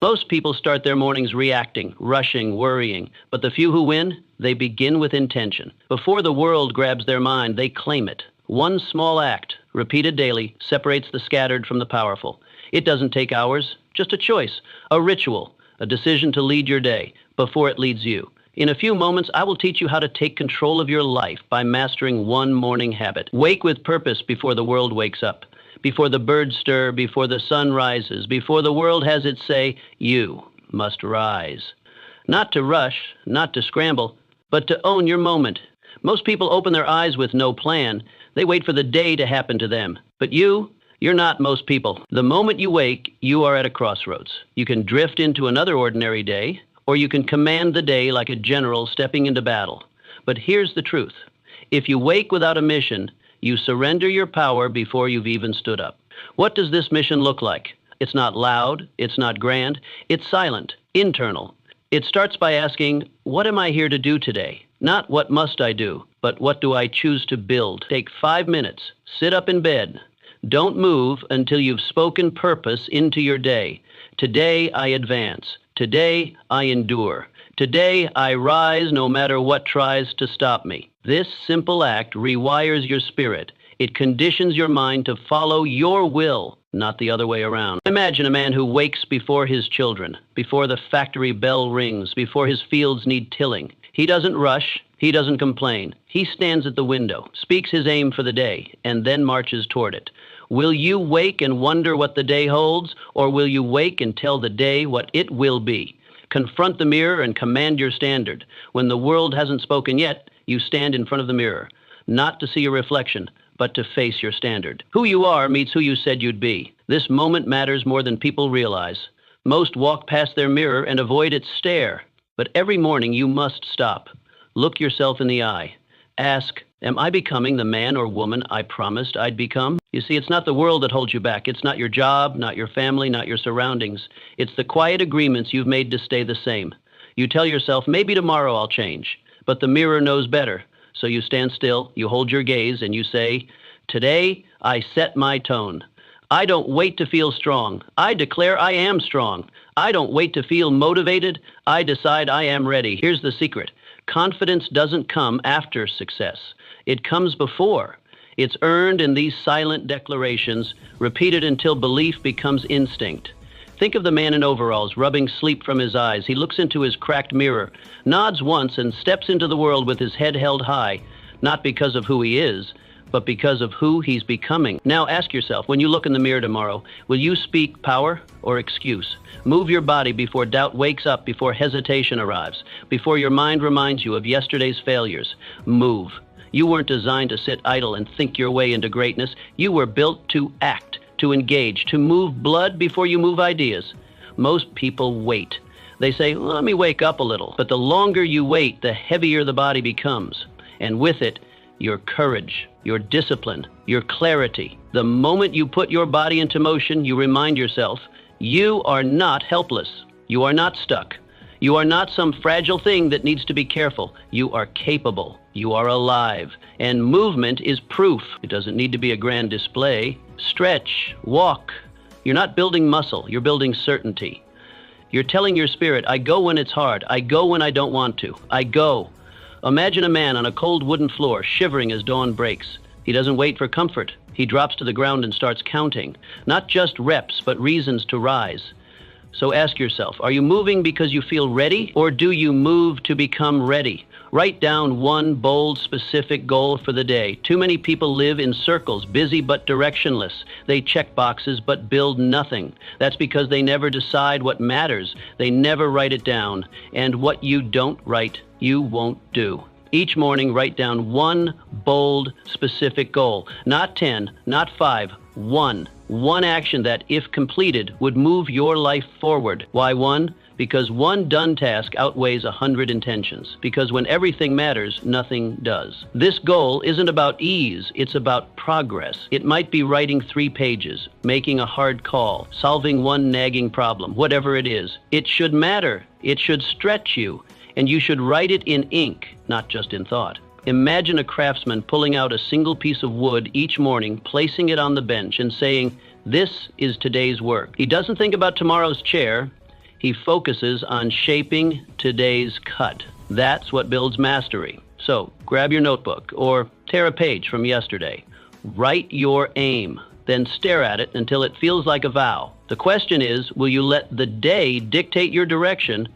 Most people start their mornings reacting, rushing, worrying, but the few who win, they begin with intention. Before the world grabs their mind, they claim it. One small act, repeated daily, separates the scattered from the powerful. It doesn't take hours, just a choice, a ritual, a decision to lead your day before it leads you. In a few moments, I will teach you how to take control of your life by mastering one morning habit. Wake with purpose before the world wakes up. Before the birds stir, before the sun rises, before the world has its say, you must rise. Not to rush, not to scramble, but to own your moment. Most people open their eyes with no plan. They wait for the day to happen to them. But you're not most people. The moment you wake, you are at a crossroads. You can drift into another ordinary day, or you can command the day like a general stepping into battle. But here's the truth. If you wake without a mission, you surrender your power before you've even stood up. What does this mission look like? It's not loud, it's not grand, it's silent, internal. It starts by asking, what am I here to do today? Not what must I do, but what do I choose to build? Take 5 minutes, sit up in bed. Don't move until you've spoken purpose into your day. Today I advance. Today I endure. Today I rise no matter what tries to stop me. This simple act rewires your spirit. It conditions your mind to follow your will, not the other way around. Imagine a man who wakes before his children, before the factory bell rings, before his fields need tilling. He doesn't rush. He doesn't complain. He stands at the window, speaks his aim for the day, and then marches toward it. Will you wake and wonder what the day holds, or will you wake and tell the day what it will be? Confront the mirror and command your standard. When the world hasn't spoken yet, you stand in front of the mirror, not to see your reflection, but to face your standard. Who you are meets who you said you'd be. This moment matters more than people realize. Most walk past their mirror and avoid its stare. But every morning you must stop. Look yourself in the eye. Ask, am I becoming the man or woman I promised I'd become? You see, it's not the world that holds you back. It's not your job, not your family, not your surroundings. It's the quiet agreements you've made to stay the same. You tell yourself, maybe tomorrow I'll change. But the mirror knows better. So you stand still, you hold your gaze, and you say, today I set my tone. I don't wait to feel strong. I declare I am strong. I don't wait to feel motivated. I decide I am ready. Here's the secret. Confidence doesn't come after success. It comes before. It's earned in these silent declarations, repeated until belief becomes instinct. Think of the man in overalls rubbing sleep from his eyes. He looks into his cracked mirror, nods once, and steps into the world with his head held high, not because of who he is, but because of who he's becoming. Now ask yourself, when you look in the mirror tomorrow, will you speak power or excuse? Move your body before doubt wakes up, before hesitation arrives, before your mind reminds you of yesterday's failures. Move. You weren't designed to sit idle and think your way into greatness. You were built to act, to engage, to move blood before you move ideas. Most people wait. They say, well, let me wake up a little. But the longer you wait, the heavier the body becomes. And with it, your courage, your discipline, your clarity. The moment you put your body into motion, you remind yourself, you are not helpless. You are not stuck. You are not some fragile thing that needs to be careful. You are capable. You are alive. And movement is proof. It doesn't need to be a grand display. Stretch, walk. You're not building muscle. You're building certainty. You're telling your spirit, I go when it's hard. I go when I don't want to. I go. Imagine a man on a cold wooden floor, shivering as dawn breaks. He doesn't wait for comfort. He drops to the ground and starts counting. Not just reps, but reasons to rise. So ask yourself, are you moving because you feel ready, or do you move to become ready? Write down one bold, specific goal for the day. Too many people live in circles, busy but directionless. They check boxes but build nothing. That's because they never decide what matters. They never write it down. And what you don't write, you won't do. Each morning, write down one bold, specific goal. Not 10, not 5, one. One action that, if completed, would move your life forward. Why one? Because one done task outweighs 100 intentions. Because when everything matters, nothing does. This goal isn't about ease, it's about progress. It might be writing 3 pages, making a hard call, solving one nagging problem, whatever it is. It should matter. It should stretch you. And you should write it in ink, not just in thought. Imagine a craftsman pulling out a single piece of wood each morning, placing it on the bench and saying, this is today's work. He doesn't think about tomorrow's chair. He focuses on shaping today's cut. That's what builds mastery. So grab your notebook or tear a page from yesterday. Write your aim, then stare at it until it feels like a vow. The question is, will you let the day dictate your direction,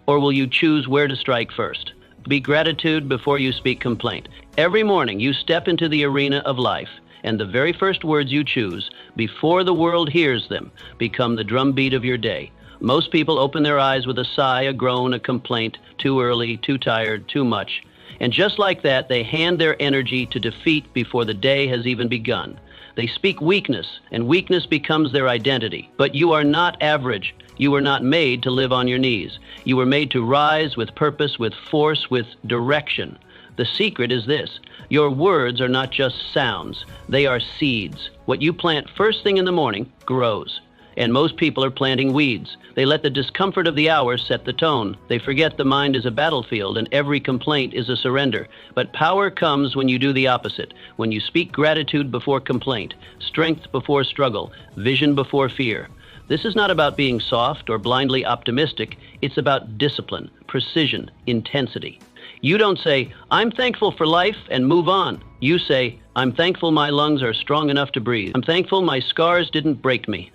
or will you choose where to strike first? Speak gratitude before you speak complaint. Every morning you step into the arena of life, and the very first words you choose, before the world hears them, become the drumbeat of your day. Most people open their eyes with a sigh, a groan, a complaint, too early, too tired, too much. And just like that, they hand their energy to defeat before the day has even begun. They speak weakness, and weakness becomes their identity. But you are not average. You were not made to live on your knees. You were made to rise with purpose, with force, with direction. The secret is this: your words are not just sounds. They are seeds. What you plant first thing in the morning grows. And most people are planting weeds. They let the discomfort of the hour set the tone. They forget the mind is a battlefield and every complaint is a surrender. But power comes when you do the opposite, when you speak gratitude before complaint, strength before struggle, vision before fear. This is not about being soft or blindly optimistic. It's about discipline, precision, intensity. You don't say, "I'm thankful for life," and move on. You say, "I'm thankful my lungs are strong enough to breathe. I'm thankful my scars didn't break me.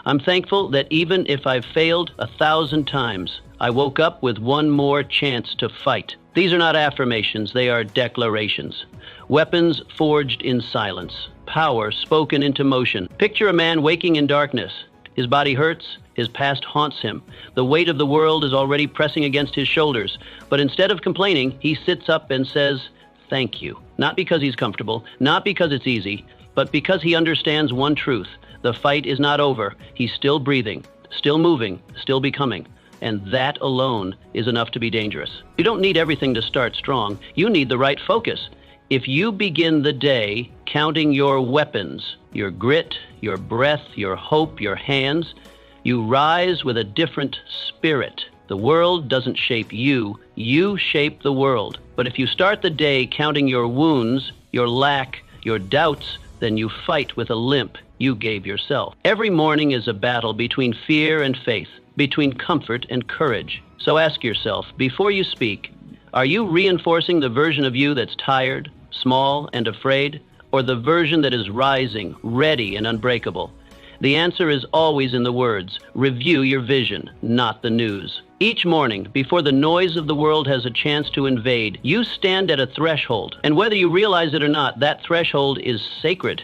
I'm thankful that even if I've failed 1,000 times, I woke up with one more chance to fight." These are not affirmations, they are declarations. Weapons forged in silence. Power spoken into motion. Picture a man waking in darkness. His body hurts, his past haunts him. The weight of the world is already pressing against his shoulders. But instead of complaining, he sits up and says, "Thank you." Not because he's comfortable, not because it's easy, but because he understands one truth. The fight is not over. He's still breathing, still moving, still becoming. And that alone is enough to be dangerous. You don't need everything to start strong. You need the right focus. If you begin the day counting your weapons, your grit, your breath, your hope, your hands, you rise with a different spirit. The world doesn't shape you. You shape the world. But if you start the day counting your wounds, your lack, your doubts, then you fight with a limp you gave yourself. Every morning is a battle between fear and faith, between comfort and courage. So ask yourself, before you speak, are you reinforcing the version of you that's tired, small, and afraid, or the version that is rising, ready, and unbreakable? The answer is always in the words. Review your vision, not the news. Each morning, before the noise of the world has a chance to invade, you stand at a threshold. And whether you realize it or not, that threshold is sacred.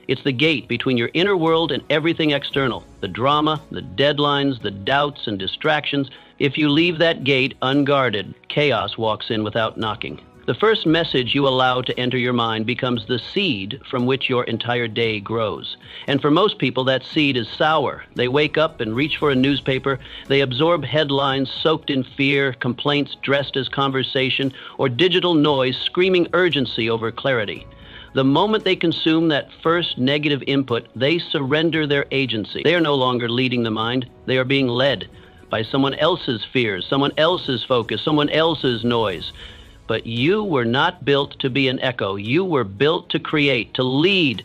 It's the gate between your inner world and everything external. The drama, the deadlines, the doubts and distractions. If you leave that gate unguarded, chaos walks in without knocking. The first message you allow to enter your mind becomes the seed from which your entire day grows. And for most people, that seed is sour. They wake up and reach for a newspaper. They absorb headlines soaked in fear, complaints dressed as conversation, or digital noise screaming urgency over clarity. The moment they consume that first negative input, they surrender their agency. They are no longer leading the mind. They are being led by someone else's fears, someone else's focus, someone else's noise. But you were not built to be an echo. You were built to create, to lead,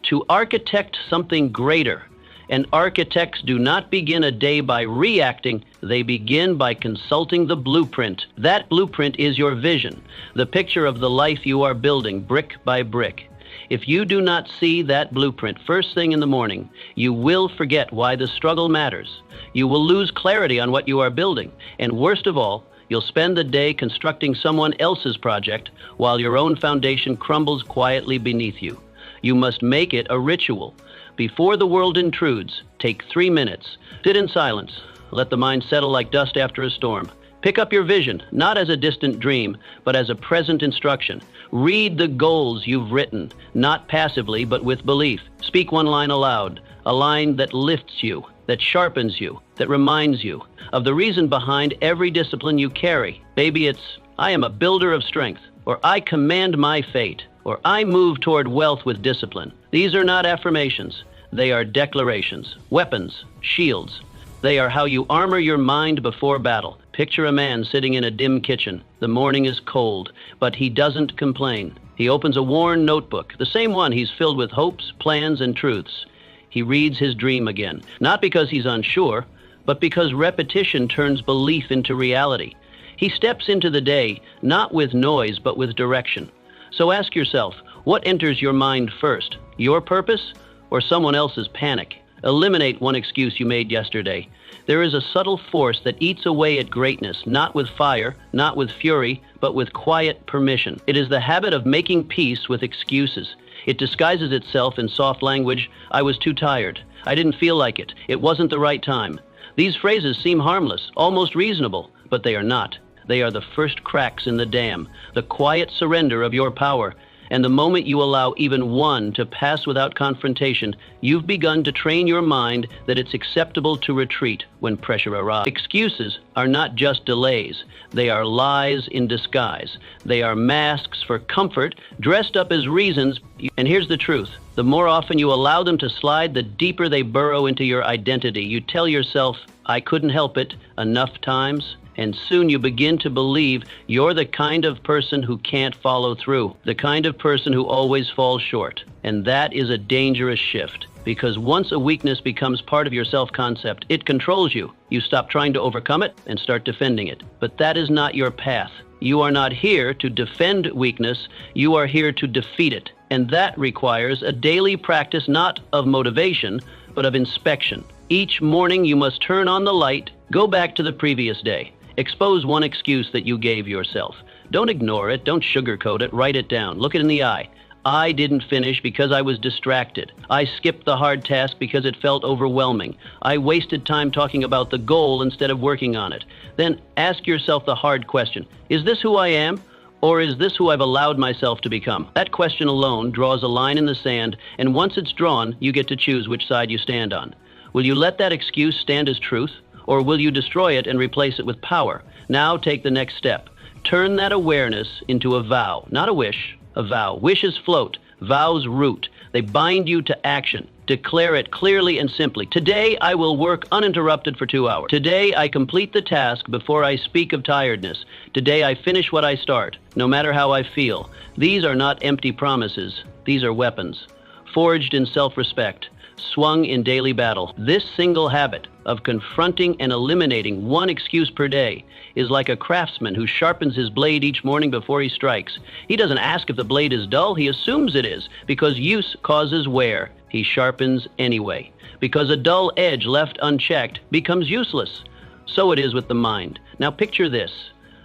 to architect something greater. And architects do not begin a day by reacting. They begin by consulting the blueprint. That blueprint is your vision, the picture of the life you are building brick by brick. If you do not see that blueprint first thing in the morning, you will forget why the struggle matters. You will lose clarity on what you are building. And worst of all, you'll spend the day constructing someone else's project while your own foundation crumbles quietly beneath you. You must make it a ritual. Before the world intrudes, take 3 minutes. Sit in silence. Let the mind settle like dust after a storm. Pick up your vision, not as a distant dream, but as a present instruction. Read the goals you've written, not passively, but with belief. Speak one line aloud, a line that lifts you, that sharpens you, that reminds you of the reason behind every discipline you carry. Maybe it's, "I am a builder of strength," or "I command my fate," or "I move toward wealth with discipline." These are not affirmations. They are declarations, weapons, shields. They are how you armor your mind before battle. Picture a man sitting in a dim kitchen. The morning is cold, but he doesn't complain. He opens a worn notebook, the same one he's filled with hopes, plans, and truths. He reads his dream again, not because he's unsure, but because repetition turns belief into reality. He steps into the day not with noise but with direction. So ask yourself, what enters your mind first, your purpose or someone else's panic? Eliminate one excuse you made yesterday. There is a subtle force that eats away at greatness, not with fire, not with fury, but with quiet permission. It is the habit of making peace with excuses. It disguises itself in soft language. I was too tired. I didn't feel like it. It wasn't the right time. These phrases seem harmless, almost reasonable, but they are not. They are the first cracks in the dam, the quiet surrender of your power. And the moment you allow even one to pass without confrontation, you've begun to train your mind that it's acceptable to retreat when pressure arrives. Excuses are not just delays. They are lies in disguise. They are masks for comfort dressed up as reasons. And here's the truth. The more often you allow them to slide, the deeper they burrow into your identity. You tell yourself, I couldn't help it enough times. And soon you begin to believe you're the kind of person who can't follow through, the kind of person who always falls short. And that is a dangerous shift, because once a weakness becomes part of your self-concept, it controls you. You stop trying to overcome it and start defending it. But that is not your path. You are not here to defend weakness. You are here to defeat it. And that requires a daily practice not of motivation, but of inspection. Each morning you must turn on the light, go back to the previous day. Expose one excuse that you gave yourself. Don't ignore it. Don't sugarcoat it. Write it down. Look it in the eye. I didn't finish because I was distracted. I skipped the hard task because it felt overwhelming. I wasted time talking about the goal instead of working on it. Then ask yourself the hard question. Is this who I am? Or is this who I've allowed myself to become? That question alone draws a line in the sand, and once it's drawn, you get to choose which side you stand on. Will you let that excuse stand as truth? Or will you destroy it and replace it with power? Now take the next step. Turn that awareness into a vow, not a wish, a vow. Wishes float, vows root. They bind you to action. Declare it clearly and simply. Today I will work uninterrupted for 2 hours. Today I complete the task before I speak of tiredness. Today I finish what I start, no matter how I feel. These are not empty promises. These are weapons, forged in self-respect, swung in daily battle. This single habit of confronting and eliminating one excuse per day is like a craftsman who sharpens his blade each morning before he strikes. He doesn't ask if the blade is dull, he assumes it is, because use causes wear. He sharpens anyway, because a dull edge left unchecked becomes useless. So it is with the mind. Now picture this.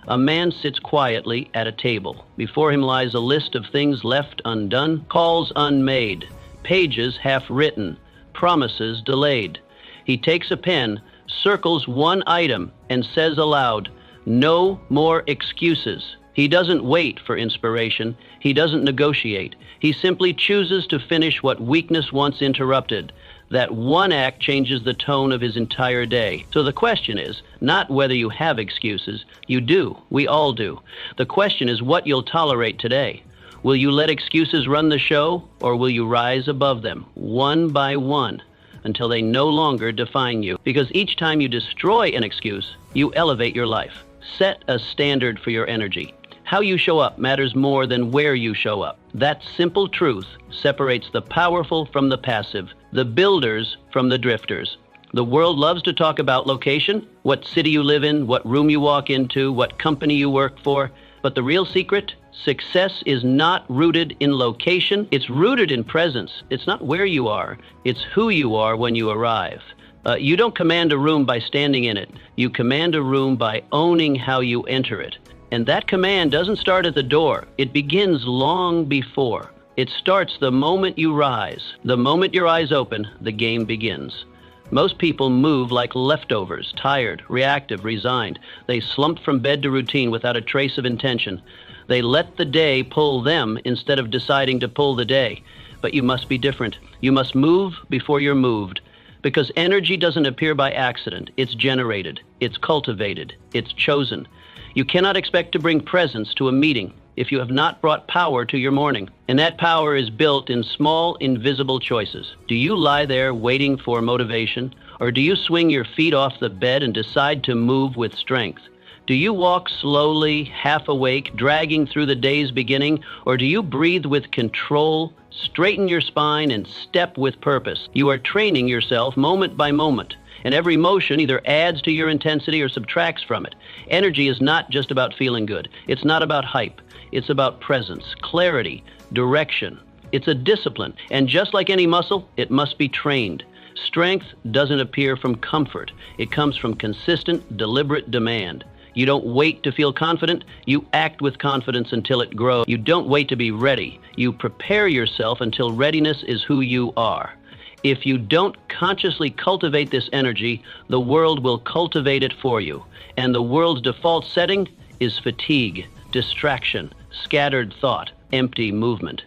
A man sits quietly at a table. Before him lies a list of things left undone, calls unmade, pages half written, promises delayed. He takes a pen, circles one item, and says aloud, "No more excuses." He doesn't wait for inspiration. He doesn't negotiate. He simply chooses to finish what weakness once interrupted. That one act changes the tone of his entire day. So the question is not whether you have excuses. You do. We all do. The question is what you'll tolerate today. Will you let excuses run the show, or will you rise above them, one by one, until they no longer define you? Because each time you destroy an excuse, you elevate your life. Set a standard for your energy. How you show up matters more than where you show up. That simple truth separates the powerful from the passive, the builders from the drifters. The world loves to talk about location, what city you live in, what room you walk into, what company you work for. But the real secret? Success is not rooted in location. It's rooted in presence. It's not where you are. It's who you are when you arrive. You don't command a room by standing in it. You command a room by owning how you enter it. And that command doesn't start at the door. It begins long before. It starts the moment you rise. The moment your eyes open, the game begins. Most people move like leftovers, tired, reactive, resigned. They slump from bed to routine without a trace of intention. They let the day pull them instead of deciding to pull the day. But you must be different. You must move before you're moved. Because energy doesn't appear by accident. It's generated. It's cultivated. It's chosen. You cannot expect to bring presence to a meeting if you have not brought power to your morning. And that power is built in small, invisible choices. Do you lie there waiting for motivation? Or do you swing your feet off the bed and decide to move with strength? Do you walk slowly, half awake, dragging through the day's beginning? Or do you breathe with control, straighten your spine, and step with purpose? You are training yourself moment by moment. and every motion either adds to your intensity or subtracts from it. Energy is not just about feeling good. It's not about hype. It's about presence, clarity, direction. It's a discipline, and just like any muscle, it must be trained. Strength doesn't appear from comfort. It comes from consistent, deliberate demand. You don't wait to feel confident. You act with confidence until it grows. You don't wait to be ready. You prepare yourself until readiness is who you are. If you don't consciously cultivate this energy, the world will cultivate it for you. And the world's default setting is fatigue, distraction, scattered thought, empty movement.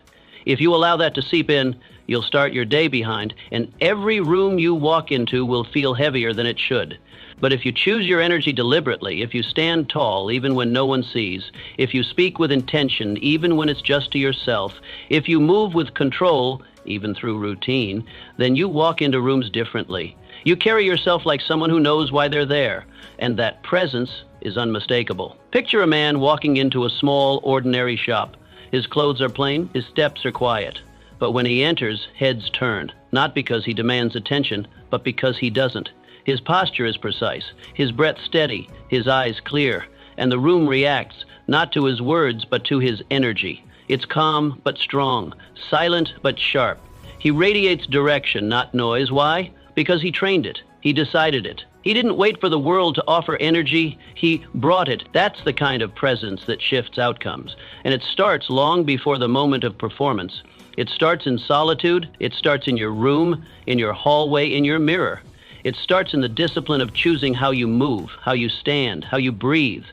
If you allow that to seep in, you'll start your day behind, and every room you walk into will feel heavier than it should. But if you choose your energy deliberately, if you stand tall even when no one sees, if you speak with intention even when it's just to yourself, if you move with control even through routine, then you walk into rooms differently. You carry yourself like someone who knows why they're there, and that presence is unmistakable. Picture a man walking into a small, ordinary shop. His clothes are plain, his steps are quiet. But when he enters, heads turn, not because he demands attention, but because he doesn't. His posture is precise, his breath steady, his eyes clear, and the room reacts, not to his words, but to his energy. It's calm but strong, silent but sharp. He radiates direction, not noise. Why? Because he trained it. He decided it. He didn't wait for the world to offer energy. He brought it. That's the kind of presence that shifts outcomes. And it starts long before the moment of performance. It starts in solitude. It starts in your room, in your hallway, in your mirror. It starts in the discipline of choosing how you move, how you stand, how you breathe.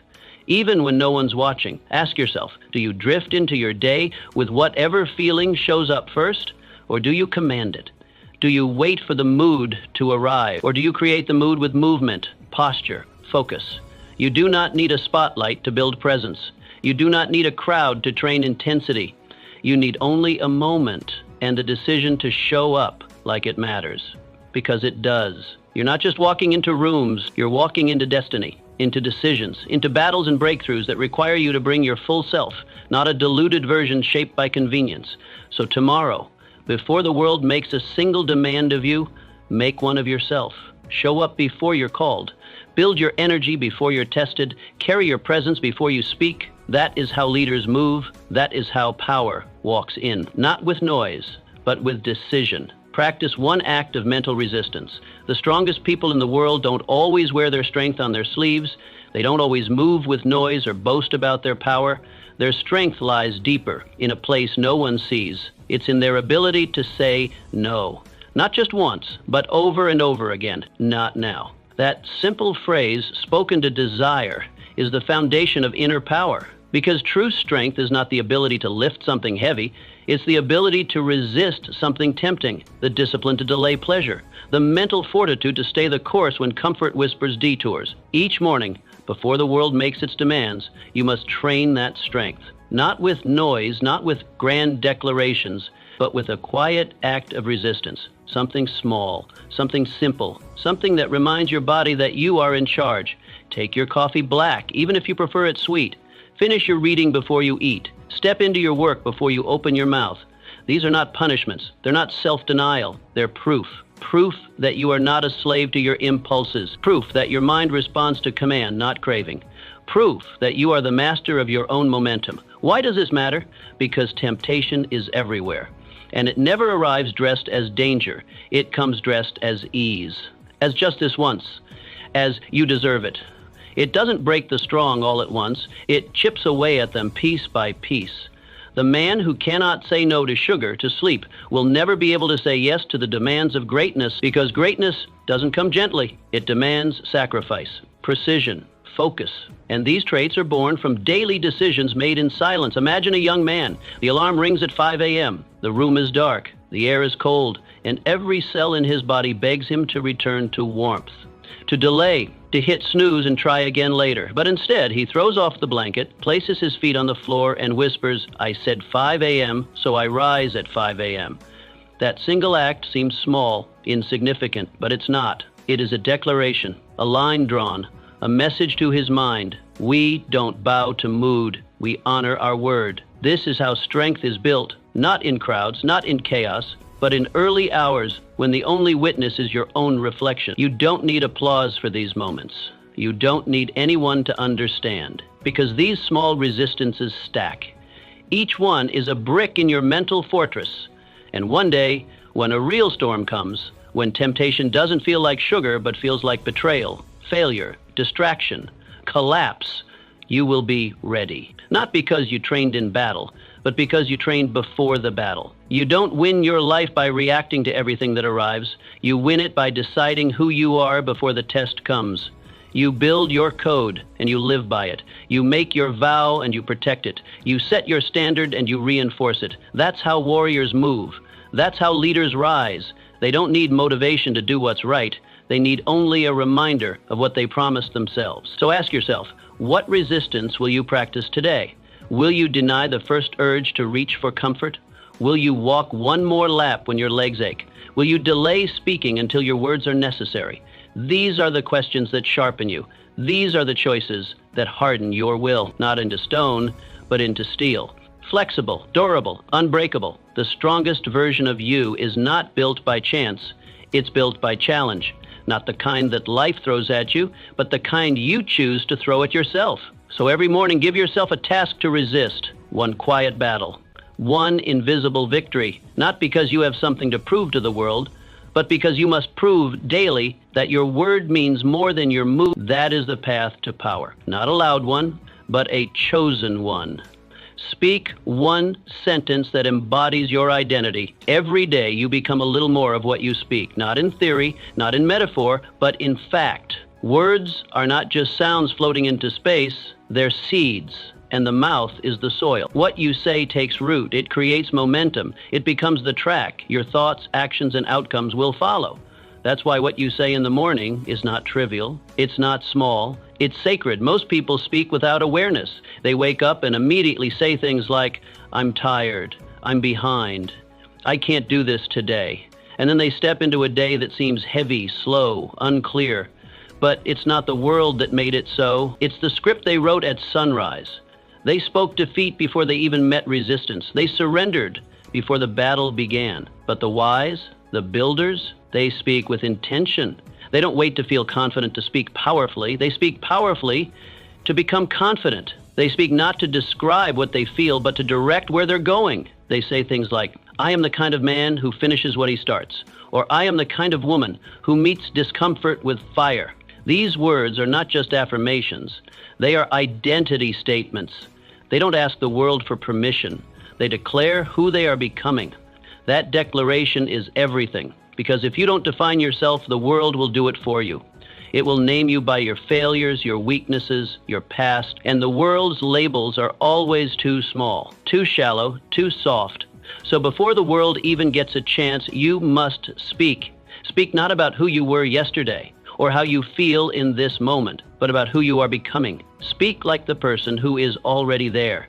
Even when no one's watching, ask yourself, do you drift into your day with whatever feeling shows up first, or do you command it? Do you wait for the mood to arrive, or do you create the mood with movement, posture, focus? You do not need a spotlight to build presence. You do not need a crowd to train intensity. You need only a moment and the decision to show up like it matters, because it does. You're not just walking into rooms, you're walking into destiny, into decisions, into battles and breakthroughs that require you to bring your full self, not a diluted version shaped by convenience. So tomorrow, before the world makes a single demand of you, make one of yourself. Show up before you're called. Build your energy before you're tested. Carry your presence before you speak. That is how leaders move. That is how power walks in. Not with noise, but with decision. Practice one act of mental resistance. The strongest people in the world don't always wear their strength on their sleeves. They don't always move with noise or boast about their power. Their strength lies deeper, in a place no one sees. It's in their ability to say no. Not just once, but over and over again. Not now. That simple phrase, spoken to desire, is the foundation of inner power. Because true strength is not the ability to lift something heavy, it's the ability to resist something tempting, the discipline to delay pleasure, the mental fortitude to stay the course when comfort whispers detours. Each morning, before the world makes its demands, you must train that strength. Not with noise, not with grand declarations, but with a quiet act of resistance. Something small, something simple, something that reminds your body that you are in charge. Take your coffee black, even if you prefer it sweet. Finish your reading before you eat. Step into your work before you open your mouth. These are not punishments. They're not self-denial. They're proof. Proof that you are not a slave to your impulses. Proof that your mind responds to command, not craving. Proof that you are the master of your own momentum. Why does this matter? Because temptation is everywhere. And it never arrives dressed as danger. It comes dressed as ease. As just this once. As you deserve it. It doesn't break the strong all at once. It chips away at them piece by piece. The man who cannot say no to sugar, to sleep, will never be able to say yes to the demands of greatness, because greatness doesn't come gently. It demands sacrifice, precision, focus. And these traits are born from daily decisions made in silence. Imagine a young man. The alarm rings at 5 a.m. The room is dark. The air is cold. And every cell in his body begs him to return to warmth. To delay, to hit snooze and try again later. But instead, he throws off the blanket, places his feet on the floor, and whispers, "I said 5 a.m., so I rise at 5 a.m. That single act seems small, insignificant, but it's not. It is a declaration, a line drawn, a message to his mind. We don't bow to mood. We honor our word. This is how strength is built, not in crowds, not in chaos, but in early hours when the only witness is your own reflection. You don't need applause for these moments. You don't need anyone to understand, because these small resistances stack. Each one is a brick in your mental fortress. And one day, when a real storm comes, when temptation doesn't feel like sugar but feels like betrayal, failure, distraction, collapse, you will be ready. Not because you trained in battle, but because you trained before the battle. You don't win your life by reacting to everything that arrives. You win it by deciding who you are before the test comes. You build your code and you live by it. You make your vow and you protect it. You set your standard and you reinforce it. That's how warriors move. That's how leaders rise. They don't need motivation to do what's right. They need only a reminder of what they promised themselves. So ask yourself, what resistance will you practice today? Will you deny the first urge to reach for comfort? Will you walk one more lap when your legs ache? Will you delay speaking until your words are necessary? These are the questions that sharpen you. These are the choices that harden your will, not into stone, but into steel. Flexible, durable, unbreakable. The strongest version of you is not built by chance. It's built by challenge. Not the kind that life throws at you, but the kind you choose to throw at yourself. So every morning, give yourself a task to resist. One quiet battle. One invisible victory. Not because you have something to prove to the world, but because you must prove daily that your word means more than your move. That is the path to power. Not a loud one, but a chosen one. Speak one sentence that embodies your identity. Every day you become a little more of what you speak, not in theory, not in metaphor, but in fact. Words are not just sounds floating into space, they're seeds, and the mouth is the soil. What you say takes root. It creates momentum. It becomes the track. Your thoughts, actions, and outcomes will follow. That's why what you say in the morning is not trivial. It's not small. It's sacred. Most people speak without awareness. They wake up and immediately say things like, I'm tired, I'm behind, I can't do this today. And then they step into a day that seems heavy, slow, unclear. But it's not the world that made it so. It's the script they wrote at sunrise. They spoke defeat before they even met resistance. They surrendered before the battle began. But the wise, the builders, they speak with intention. They don't wait to feel confident to speak powerfully. They speak powerfully to become confident. They speak not to describe what they feel, but to direct where they're going. They say things like, I am the kind of man who finishes what he starts, or I am the kind of woman who meets discomfort with fire. These words are not just affirmations. They are identity statements. They don't ask the world for permission. They declare who they are becoming. That declaration is everything. Because if you don't define yourself, the world will do it for you. It will name you by your failures, your weaknesses, your past, and the world's labels are always too small, too shallow, too soft. So before the world even gets a chance, you must speak. Speak not about who you were yesterday or how you feel in this moment, but about who you are becoming. Speak like the person who is already there.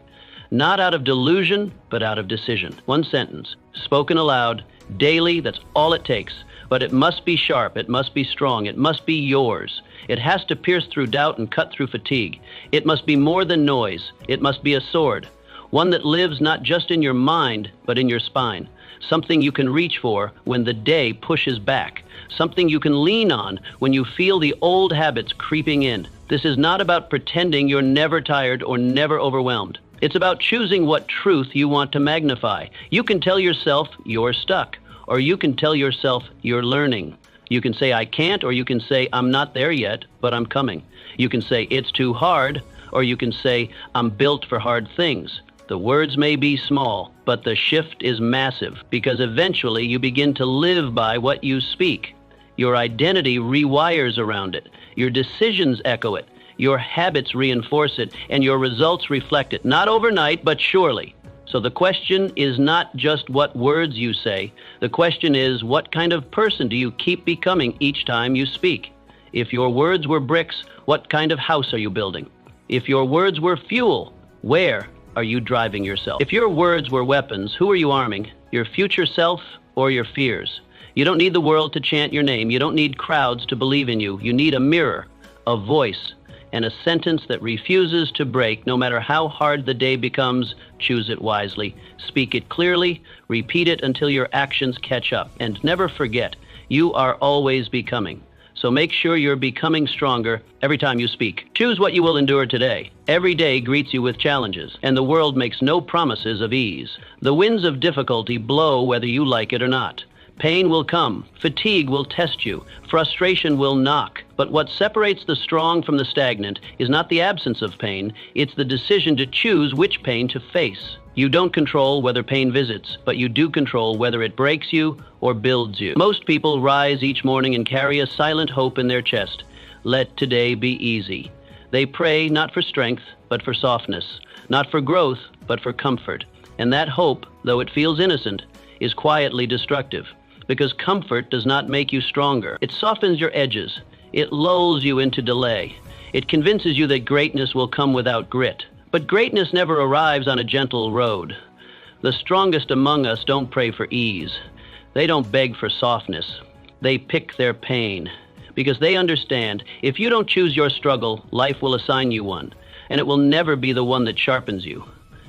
Not out of delusion, but out of decision. One sentence, spoken aloud, daily, that's all it takes. But it must be sharp, it must be strong, it must be yours. It has to pierce through doubt and cut through fatigue. It must be more than noise. It must be a sword. One that lives not just in your mind, but in your spine. Something you can reach for when the day pushes back. Something you can lean on when you feel the old habits creeping in. This is not about pretending you're never tired or never overwhelmed. It's about choosing what truth you want to magnify. You can tell yourself you're stuck, or you can tell yourself you're learning. You can say, I can't, or you can say, I'm not there yet, but I'm coming. You can say, it's too hard, or you can say, I'm built for hard things. The words may be small, but the shift is massive, because eventually you begin to live by what you speak. Your identity rewires around it. Your decisions echo it. Your habits reinforce it, and your results reflect it. Not overnight, but surely. So the question is not just what words you say. The question is, what kind of person do you keep becoming each time you speak? If your words were bricks, what kind of house are you building? If your words were fuel, where are you driving yourself? If your words were weapons, who are you arming? Your future self or your fears? You don't need the world to chant your name. You don't need crowds to believe in you. You need a mirror, a voice. and a sentence that refuses to break no matter how hard the day becomes. Choose it wisely. Speak it clearly. Repeat it until your actions catch up. And never forget, you are always becoming. So make sure you're becoming stronger every time you speak. Choose what you will endure today. Every day greets you with challenges, and the world makes no promises of ease. The winds of difficulty blow whether you like it or not. Pain will come, fatigue will test you, frustration will knock. But what separates the strong from the stagnant is not the absence of pain, it's the decision to choose which pain to face. You don't control whether pain visits, but you do control whether it breaks you or builds you. Most people rise each morning and carry a silent hope in their chest. Let today be easy. They pray not for strength, but for softness, not for growth, but for comfort. And that hope, though it feels innocent, is quietly destructive. Because comfort does not make you stronger. It softens your edges. It lulls you into delay. It convinces you that greatness will come without grit. But greatness never arrives on a gentle road. The strongest among us don't pray for ease. They don't beg for softness. They pick their pain. Because they understand, if you don't choose your struggle, life will assign you one. And it will never be the one that sharpens you.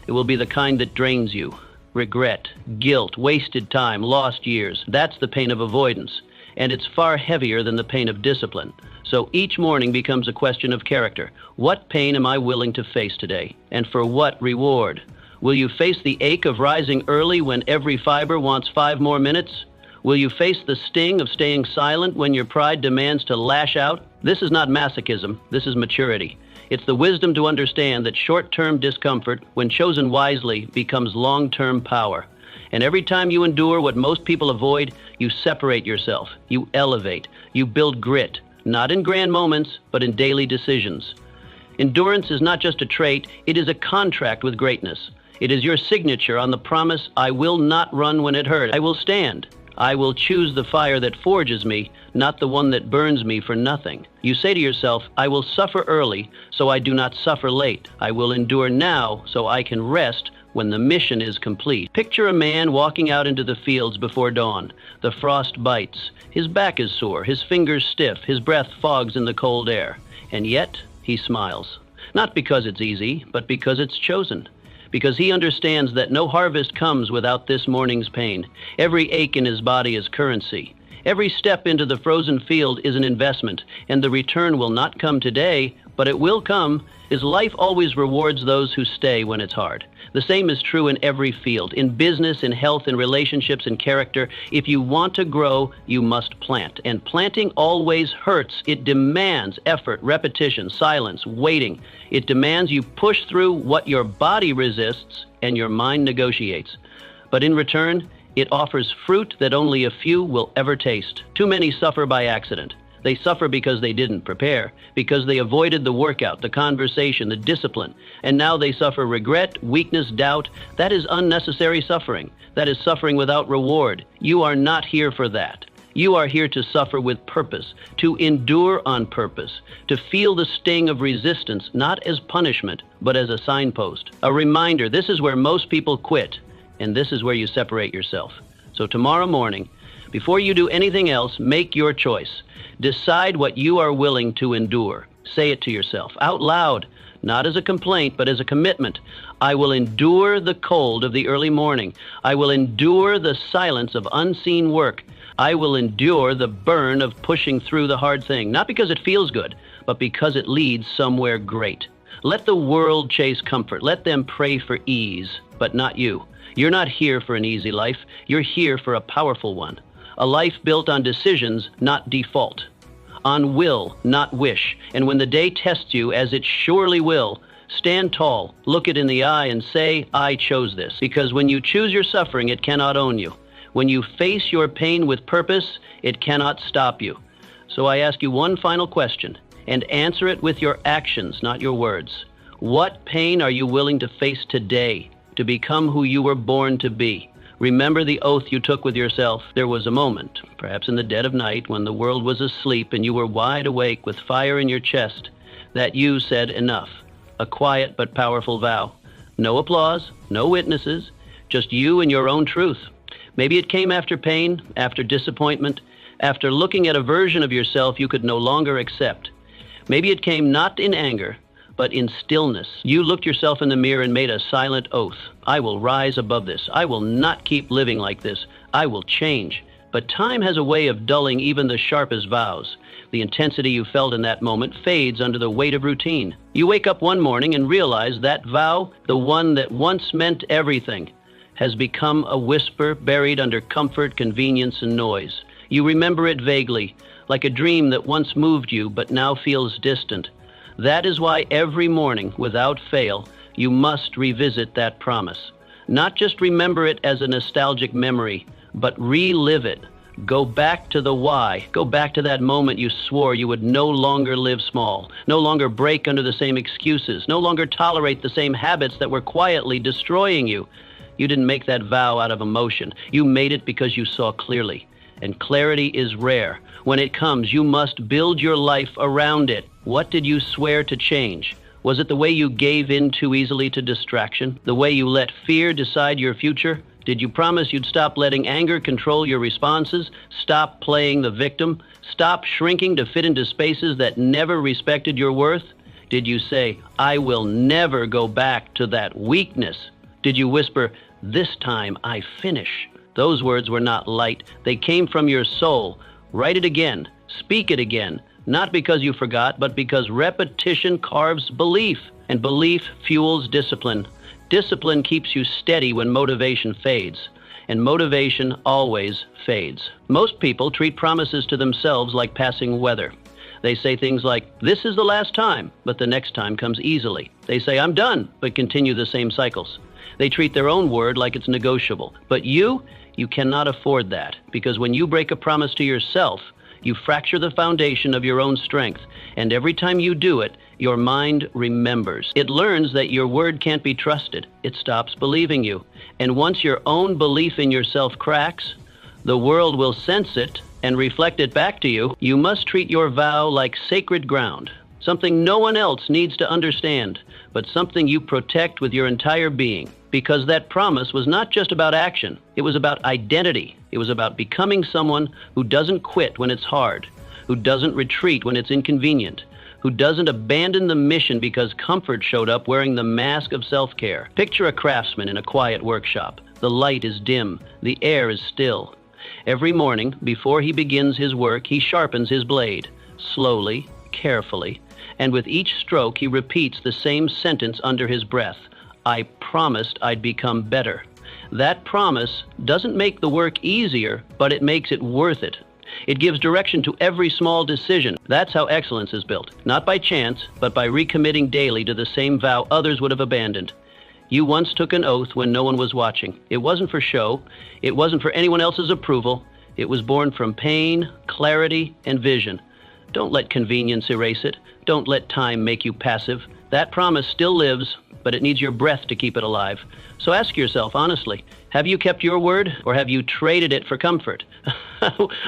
It will be the kind that drains you. Regret, guilt, wasted time, lost years. That's the pain of avoidance. And it's far heavier than the pain of discipline. So each morning becomes a question of character. What pain am I willing to face today? And for what reward? Will you face the ache of rising early when every fiber wants 5 more minutes? Will you face the sting of staying silent when your pride demands to lash out? This is not masochism. This is maturity. It's the wisdom to understand that short-term discomfort, when chosen wisely, becomes long-term power. And every time you endure what most people avoid, you separate yourself, you elevate, you build grit, not in grand moments, but in daily decisions. Endurance is not just a trait, it is a contract with greatness. It is your signature on the promise, I will not run when it hurts. I will stand. I will choose the fire that forges me, not the one that burns me for nothing. You say to yourself, I will suffer early, so I do not suffer late. I will endure now, so I can rest when the mission is complete. Picture a man walking out into the fields before dawn. The frost bites. His back is sore, his fingers stiff, his breath fogs in the cold air. And yet, he smiles. Not because it's easy, but because it's chosen. Because he understands that no harvest comes without this morning's pain. Every ache in his body is currency. Every step into the frozen field is an investment, and the return will not come today, but it will come. His life always rewards those who stay when it's hard. The same is true in every field, in business, in health, in relationships, in character. If you want to grow, you must plant. And planting always hurts. It demands effort, repetition, silence, waiting. It demands you push through what your body resists and your mind negotiates. But in return, it offers fruit that only a few will ever taste. Too many suffer by accident. They suffer because they didn't prepare, because they avoided the workout, the conversation, the discipline. And now they suffer regret, weakness, doubt. That is unnecessary suffering. That is suffering without reward. You are not here for that. You are here to suffer with purpose, to endure on purpose, to feel the sting of resistance, not as punishment, but as a signpost. A reminder, this is where most people quit, and this is where you separate yourself. So tomorrow morning, before you do anything else, make your choice. Decide what you are willing to endure. Say it to yourself out loud, not as a complaint, but as a commitment. I will endure the cold of the early morning. I will endure the silence of unseen work. I will endure the burn of pushing through the hard thing, not because it feels good, but because it leads somewhere great. Let the world chase comfort. Let them pray for ease, but not you. You're not here for an easy life. You're here for a powerful one. A life built on decisions, not default. On will, not wish. And when the day tests you, as it surely will, stand tall, look it in the eye and say, I chose this. Because when you choose your suffering, it cannot own you. When you face your pain with purpose, it cannot stop you. So I ask you one final question, and answer it with your actions, not your words. What pain are you willing to face today to become who you were born to be? Remember the oath you took with yourself. There was a moment, perhaps in the dead of night, when the world was asleep and you were wide awake with fire in your chest, that you said enough. A quiet but powerful vow. No applause, no witnesses, just you and your own truth. Maybe it came after pain, after disappointment, after looking at a version of yourself you could no longer accept. Maybe it came not in anger, but in stillness. You looked yourself in the mirror and made a silent oath. I will rise above this. I will not keep living like this. I will change. But time has a way of dulling even the sharpest vows. The intensity you felt in that moment fades under the weight of routine. You wake up one morning and realize that vow, the one that once meant everything, has become a whisper buried under comfort, convenience, and noise. You remember it vaguely, like a dream that once moved you but now feels distant. That is why every morning, without fail, you must revisit that promise. Not just remember it as a nostalgic memory, but relive it. Go back to the why. Go back to that moment you swore you would no longer live small, no longer break under the same excuses, no longer tolerate the same habits that were quietly destroying you. You didn't make that vow out of emotion. You made it because you saw clearly. And clarity is rare. When it comes, you must build your life around it. What did you swear to change? Was it the way you gave in too easily to distraction? The way you let fear decide your future? Did you promise you'd stop letting anger control your responses? Stop playing the victim? Stop shrinking to fit into spaces that never respected your worth? Did you say, I will never go back to that weakness? Did you whisper, this time I finish? Those words were not light. They came from your soul. Write it again. Speak it again. Not because you forgot, but because repetition carves belief, and belief fuels discipline. Discipline keeps you steady when motivation fades, and motivation always fades. Most people treat promises to themselves like passing weather. They say things like, this is the last time, but the next time comes easily. They say, I'm done, but continue the same cycles. They treat their own word like it's negotiable. But you cannot afford that, because when you break a promise to yourself, you fracture the foundation of your own strength, and every time you do it, your mind remembers. It learns that your word can't be trusted. It stops believing you. And once your own belief in yourself cracks, the world will sense it and reflect it back to you. You must treat your vow like sacred ground, something no one else needs to understand, but something you protect with your entire being. Because that promise was not just about action. It was about identity. It was about becoming someone who doesn't quit when it's hard, who doesn't retreat when it's inconvenient, who doesn't abandon the mission because comfort showed up wearing the mask of self-care. Picture a craftsman in a quiet workshop. The light is dim. The air is still. Every morning, before he begins his work, he sharpens his blade, slowly, carefully, and with each stroke he repeats the same sentence under his breath. I promised I'd become better. That promise doesn't make the work easier, but it makes it worth it. It gives direction to every small decision. That's how excellence is built, not by chance, but by recommitting daily to the same vow others would have abandoned. You once took an oath when no one was watching. It wasn't for show. It wasn't for anyone else's approval. It was born from pain, clarity, and vision. Don't let convenience erase it. Don't let time make you passive. That promise still lives, but it needs your breath to keep it alive. So ask yourself honestly, have you kept your word, or have you traded it for comfort?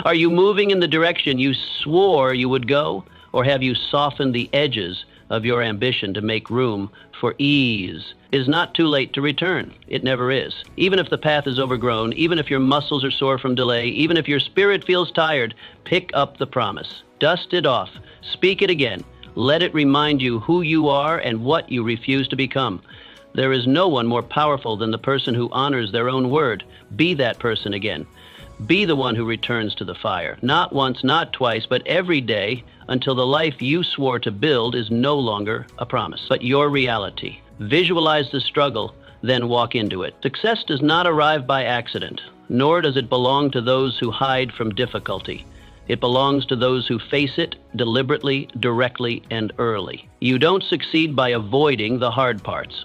Are you moving in the direction you swore you would go, or have you softened the edges of your ambition to make room for ease? It is not too late to return. It never is. Even if the path is overgrown, even if your muscles are sore from delay, even if your spirit feels tired, pick up the promise. Dust it off. Speak it again. Let it remind you who you are and what you refuse to become. There is no one more powerful than the person who honors their own word. Be that person again. Be the one who returns to the fire. Not once, not twice, but every day until the life you swore to build is no longer a promise, but your reality. Visualize the struggle, then walk into it. Success does not arrive by accident, nor does it belong to those who hide from difficulty. It belongs to those who face it deliberately, directly, and early. You don't succeed by avoiding the hard parts.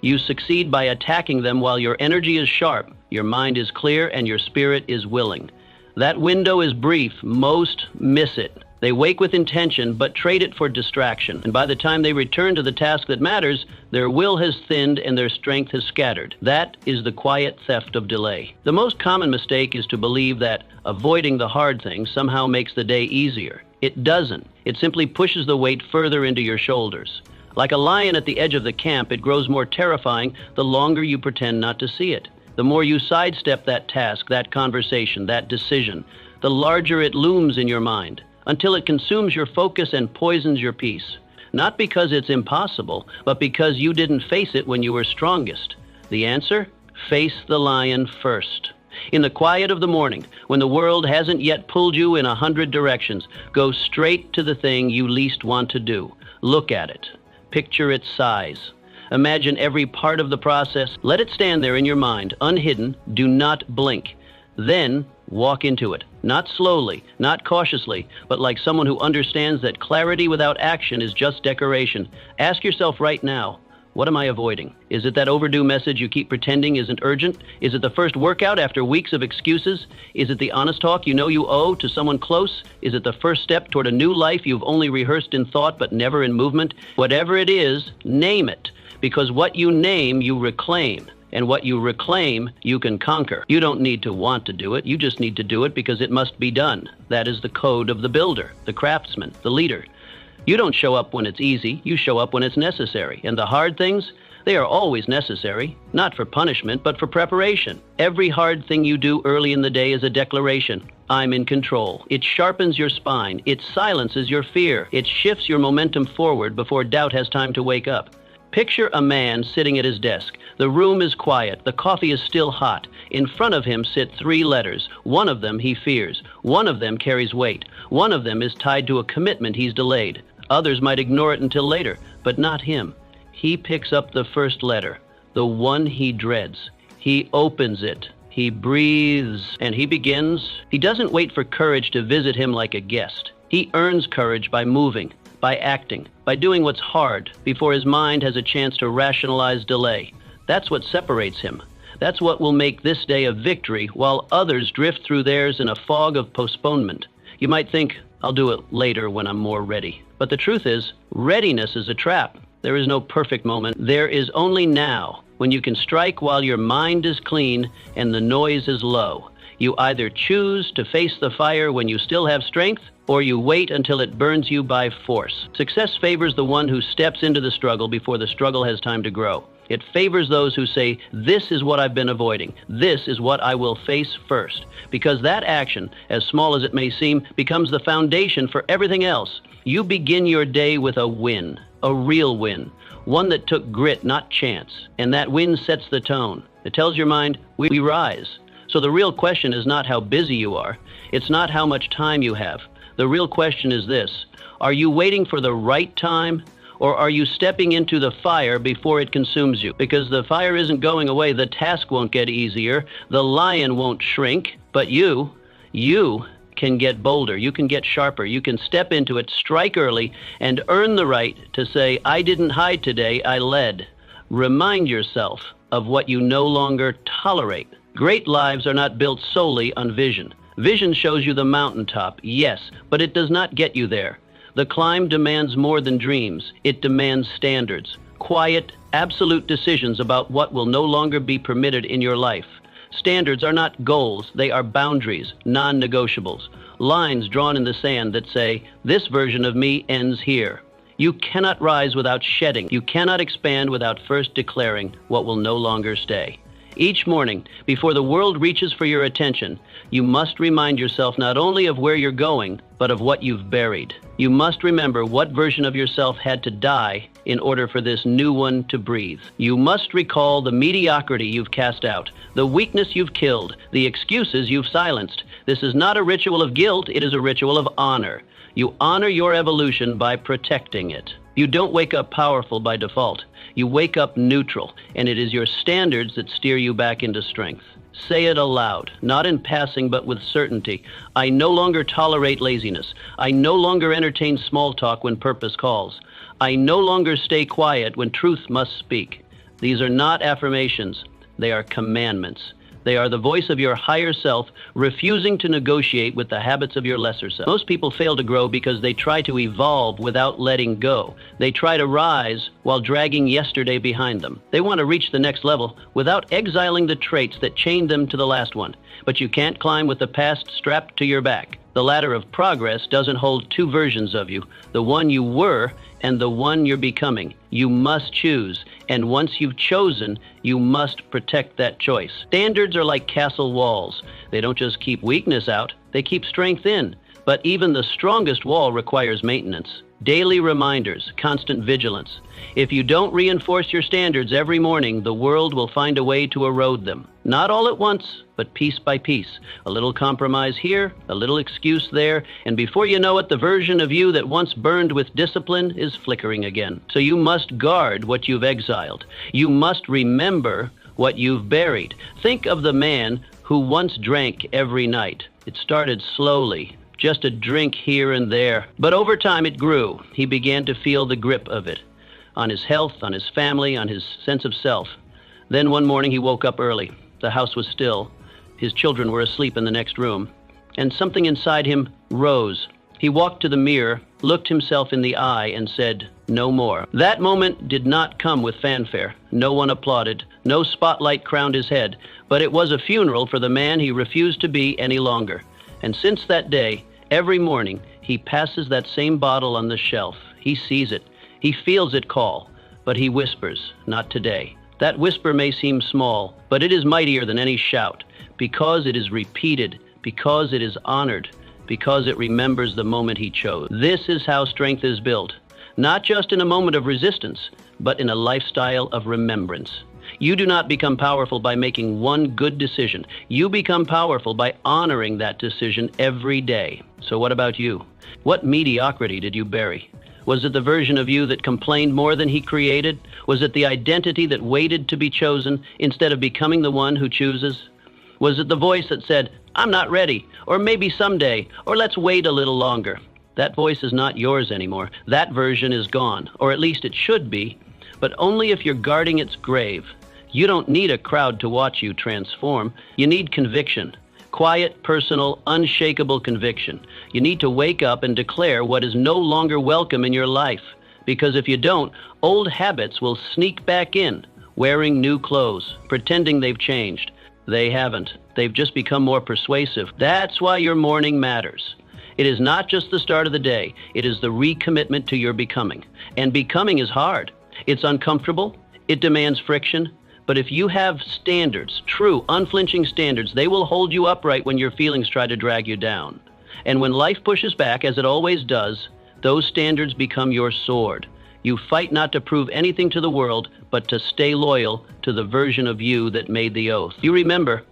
You succeed by attacking them while your energy is sharp, your mind is clear, and your spirit is willing. That window is brief. Most miss it. They wake with intention, but trade it for distraction. And by the time they return to the task that matters, their will has thinned and their strength has scattered. That is the quiet theft of delay. The most common mistake is to believe that avoiding the hard things somehow makes the day easier. It doesn't. It simply pushes the weight further into your shoulders. Like a lion at the edge of the camp, it grows more terrifying the longer you pretend not to see it. The more you sidestep that task, that conversation, that decision, the larger it looms in your mind. until it consumes your focus and poisons your peace. Not because it's impossible, but because you didn't face it when you were strongest. The answer? Face the lion first. In the quiet of the morning, when the world hasn't yet pulled you in 100 directions, go straight to the thing you least want to do. Look at it. Picture its size. Imagine every part of the process. Let it stand there in your mind, unhidden. Do not blink. Then walk into it. Not slowly, not cautiously, but like someone who understands that clarity without action is just decoration. Ask yourself right now, what am I avoiding? Is it that overdue message you keep pretending isn't urgent? Is it the first workout after weeks of excuses? Is it the honest talk you know you owe to someone close? Is it the first step toward a new life you've only rehearsed in thought but never in movement? Whatever it is, name it, because what you name, you reclaim. And what you reclaim, you can conquer. You don't need to want to do it. You just need to do it because it must be done. That is the code of the builder, the craftsman, the leader. You don't show up when it's easy. You show up when it's necessary. And the hard things, they are always necessary, not for punishment, but for preparation. Every hard thing you do early in the day is a declaration. I'm in control. It sharpens your spine. It silences your fear. It shifts your momentum forward before doubt has time to wake up. Picture a man sitting at his desk. The room is quiet. The coffee is still hot. In front of him sit 3 letters. One of them he fears. One of them carries weight. One of them is tied to a commitment he's delayed. Others might ignore it until later, but not him. He picks up the first letter, the one he dreads. He opens it. He breathes, and he begins. He doesn't wait for courage to visit him like a guest. He earns courage by moving, by acting, by doing what's hard before his mind has a chance to rationalize delay. That's what separates him. That's what will make this day a victory while others drift through theirs in a fog of postponement. You might think, I'll do it later when I'm more ready. But the truth is, readiness is a trap. There is no perfect moment. There is only now, when you can strike while your mind is clean and the noise is low. You either choose to face the fire when you still have strength, or you wait until it burns you by force. Success favors the one who steps into the struggle before the struggle has time to grow. It favors those who say, this is what I've been avoiding. This is what I will face first. Because that action, as small as it may seem, becomes the foundation for everything else. You begin your day with a win, a real win, one that took grit, not chance. And that win sets the tone. It tells your mind, we rise. So the real question is not how busy you are. It's not how much time you have. The real question is this: are you waiting for the right time, or are you stepping into the fire before it consumes you? Because the fire isn't going away, the task won't get easier, the lion won't shrink, but you can get bolder, you can get sharper, you can step into it, strike early, and earn the right to say, I didn't hide today, I led. Remind yourself of what you no longer tolerate. Great lives are not built solely on vision. Vision shows you the mountaintop, yes, but it does not get you there. The climb demands more than dreams. It demands standards, quiet, absolute decisions about what will no longer be permitted in your life. Standards are not goals, they are boundaries, non-negotiables, lines drawn in the sand that say, this version of me ends here. You cannot rise without shedding. You cannot expand without first declaring what will no longer stay. Each morning, before the world reaches for your attention, you must remind yourself not only of where you're going, but of what you've buried. You must remember what version of yourself had to die in order for this new one to breathe. You must recall the mediocrity you've cast out, the weakness you've killed, the excuses you've silenced. This is not a ritual of guilt, it is a ritual of honor. You honor your evolution by protecting it. You don't wake up powerful by default. You wake up neutral, and it is your standards that steer you back into strength. Say it aloud, not in passing but with certainty. I no longer tolerate laziness. I no longer entertain small talk when purpose calls. I no longer stay quiet when truth must speak. These are not affirmations. They are commandments. They are the voice of your higher self refusing to negotiate with the habits of your lesser self. Most people fail to grow because they try to evolve without letting go. They try to rise while dragging yesterday behind them. They want to reach the next level without exiling the traits that chained them to the last one. But you can't climb with the past strapped to your back. The ladder of progress doesn't hold two versions of you, the one you were and the one you're becoming. You must choose, and once you've chosen, you must protect that choice. Standards are like castle walls. They don't just keep weakness out, they keep strength in. But But even the strongest wall requires maintenance. Daily reminders, constant vigilance. If you don't reinforce your standards every morning, the world will find a way to erode them. Not all at once, but piece by piece. A little compromise here, a little excuse there, and before you know it, the version of you that once burned with discipline is flickering again. So you must guard what you've exiled. You must remember what you've buried. Think of the man who once drank every night. It started slowly, just a drink here and there. But over time it grew. He began to feel the grip of it, on his health, on his family, on his sense of self. Then one morning he woke up early. The house was still. His children were asleep in the next room. And something inside him rose. He walked to the mirror, looked himself in the eye, and said, "No more." That moment did not come with fanfare. No one applauded. No spotlight crowned his head. But it was a funeral for the man he refused to be any longer. And since that day, every morning, he passes that same bottle on the shelf. He sees it. He feels it call. But he whispers, "Not today." That whisper may seem small, but it is mightier than any shout, because it is repeated, because it is honored, because it remembers the moment he chose. This is how strength is built, not just in a moment of resistance, but in a lifestyle of remembrance. You do not become powerful by making one good decision. You become powerful by honoring that decision every day. So what about you? What mediocrity did you bury? Was it the version of you that complained more than he created? Was it the identity that waited to be chosen instead of becoming the one who chooses? Was it the voice that said, "I'm not ready," or "maybe someday," or "let's wait a little longer"? That voice is not yours anymore. That version is gone, or at least it should be, but only if you're guarding its grave. You don't need a crowd to watch you transform. You need conviction. Quiet, personal, unshakable conviction. You need to wake up and declare what is no longer welcome in your life. Because if you don't, old habits will sneak back in, wearing new clothes, pretending they've changed. They haven't. They've just become more persuasive. That's why your morning matters. It is not just the start of the day. It is the recommitment to your becoming. And becoming is hard. It's uncomfortable. It demands friction. But if you have standards, true, unflinching standards, they will hold you upright when your feelings try to drag you down. And when life pushes back, as it always does, those standards become your sword. You fight not to prove anything to the world, but to stay loyal to the version of you that made the oath. You remember,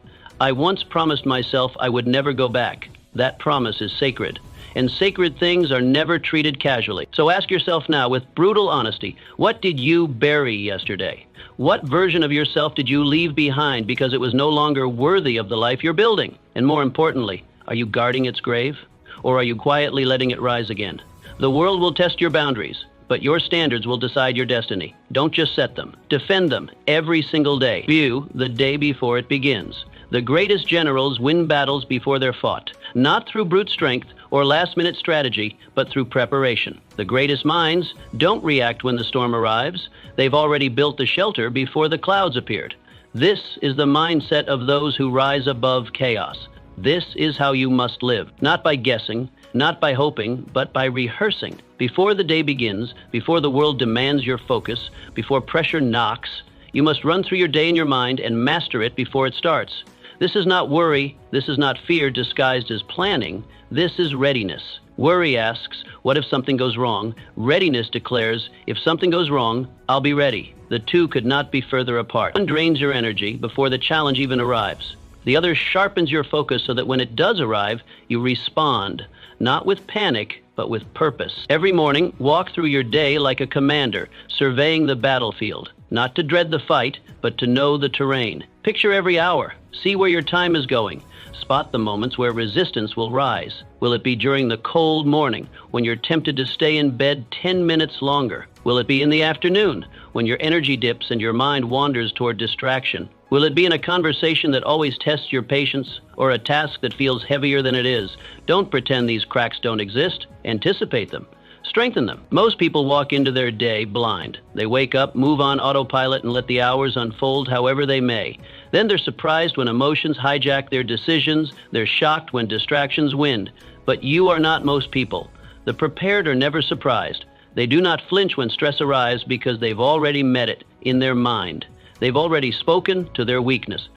I once promised myself I would never go back. That promise is sacred. And sacred things are never treated casually. So ask yourself now, with brutal honesty, what did you bury yesterday? What version of yourself did you leave behind because it was no longer worthy of the life you're building? And more importantly, are you guarding its grave? Or are you quietly letting it rise again? The world will test your boundaries, but your standards will decide your destiny. Don't just set them. Defend them every single day. View the day before it begins. The greatest generals win battles before they're fought, not through brute strength or last-minute strategy, but through preparation. The greatest minds don't react when the storm arrives. They've already built the shelter before the clouds appeared. This is the mindset of those who rise above chaos. This is how you must live, not by guessing, not by hoping, but by rehearsing. Before the day begins, before the world demands your focus, before pressure knocks, you must run through your day in your mind and master it before it starts. This is not worry. This is not fear disguised as planning. This is readiness. Worry asks, what if something goes wrong? Readiness declares, if something goes wrong, I'll be ready. The two could not be further apart. One drains your energy before the challenge even arrives. The other sharpens your focus so that when it does arrive, you respond, not with panic, but with purpose. Every morning, walk through your day like a commander, surveying the battlefield, not to dread the fight, but to know the terrain. Picture every hour. See where your time is going. Spot the moments where resistance will rise. Will it be during the cold morning when you're tempted to stay in bed 10 minutes longer? Will it be in the afternoon when your energy dips and your mind wanders toward distraction? Will it be in a conversation that always tests your patience or a task that feels heavier than it is? Don't pretend these cracks don't exist. Anticipate them. Strengthen them. Most people walk into their day blind. They wake up, move on autopilot, and let the hours unfold however they may. Then they're surprised when emotions hijack their decisions. They're shocked when distractions win. But you are not most people. The prepared are never surprised. They do not flinch when stress arrives because they've already met it in their mind. They've already spoken to their weakness.